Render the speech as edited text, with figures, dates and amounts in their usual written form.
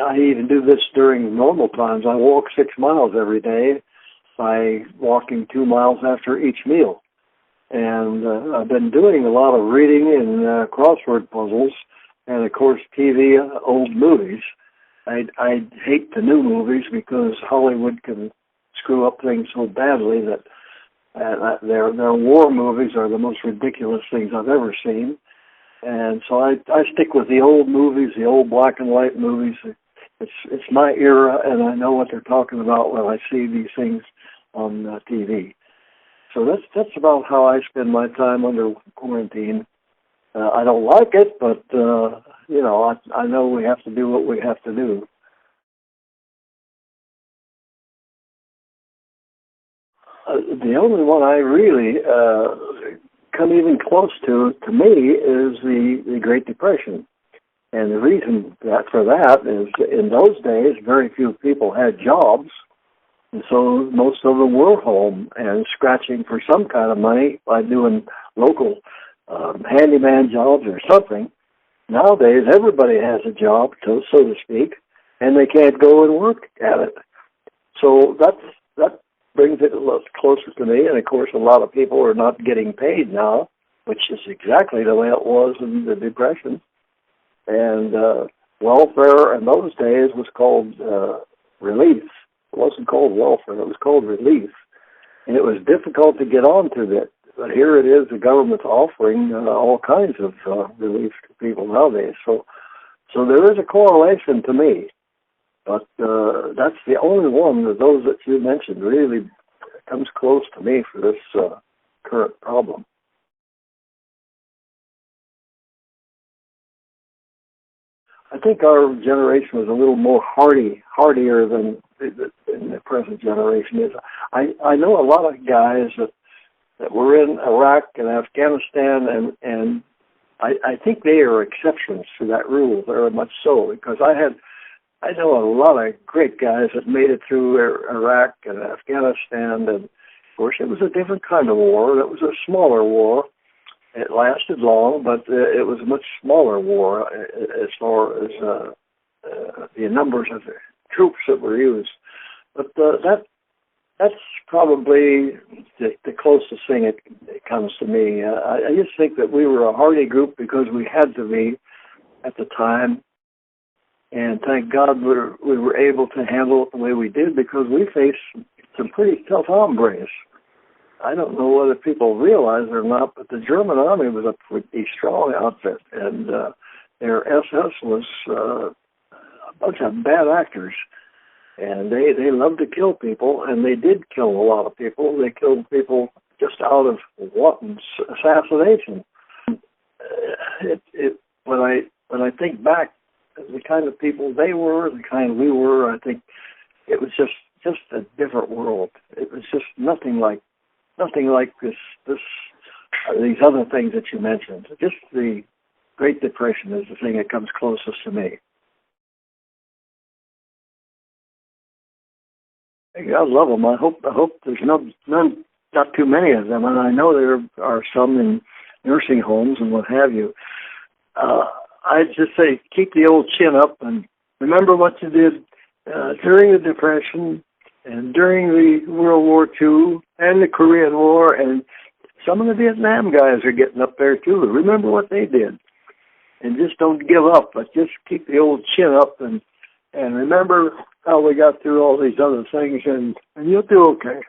I even do this during normal times. I walk 6 miles every day by walking 2 miles after each meal. And I've been doing a lot of reading and crossword puzzles, and of course TV, old movies. I hate the new movies because Hollywood can screw up things so badly that their war movies are the most ridiculous things I've ever seen. And so I stick with the old movies, the old black and white movies. It's my era, and I know what they're talking about when I see these things on TV. So that's about how I spend my time under quarantine. I don't like it, but I know we have to do what we have to do. The only one I really come even close to me is the Great Depression. And the reason for that is in those days, very few people had jobs. And so most of them were home and scratching for some kind of money by doing local handyman jobs or something. Nowadays, everybody has a job, so to speak, and they can't go and work at it. So that brings it a little closer to me. And, of course, a lot of people are not getting paid now, which is exactly the way it was in the Depression. And welfare in those days was called relief. It wasn't called welfare. It was called relief. And it was difficult to get onto that. But here it is, the government's offering all kinds of relief to people nowadays. So there is a correlation to me. But that's the only one of those that you mentioned really comes close to me for this current problem. I think our generation was a little more hardier than the present generation is. I know a lot of guys that were in Iraq and Afghanistan, and I think they are exceptions to that rule very much so, because I know a lot of great guys that made it through Iraq and Afghanistan, and of course it was a different kind of war. It was a smaller war. It lasted long, but it was a much smaller war as far as the numbers of troops that were used. But that's probably the closest thing it comes to me. I just think that we were a hardy group because we had to be at the time. And thank God we were able to handle it the way we did, because we faced some pretty tough hombres. I don't know whether people realize it or not, but the German army was a pretty strong outfit, and their SS was a bunch of bad actors, and they loved to kill people, and they did kill a lot of people. They killed people just out of wanton assassination. When I think back, the kind of people they were, the kind we were, I think it was just a different world. It was just nothing like these other things that you mentioned. Just the Great Depression is the thing that comes closest to me. God love them. I hope there's not too many of them, and I know there are some in nursing homes and what have you. I just say keep the old chin up and remember what you did during the Depression and during the World War II and the Korean War, and some of the Vietnam guys are getting up there too. Remember what they did, and just don't give up, but just keep the old chin up and remember how we got through all these other things, and you'll do okay.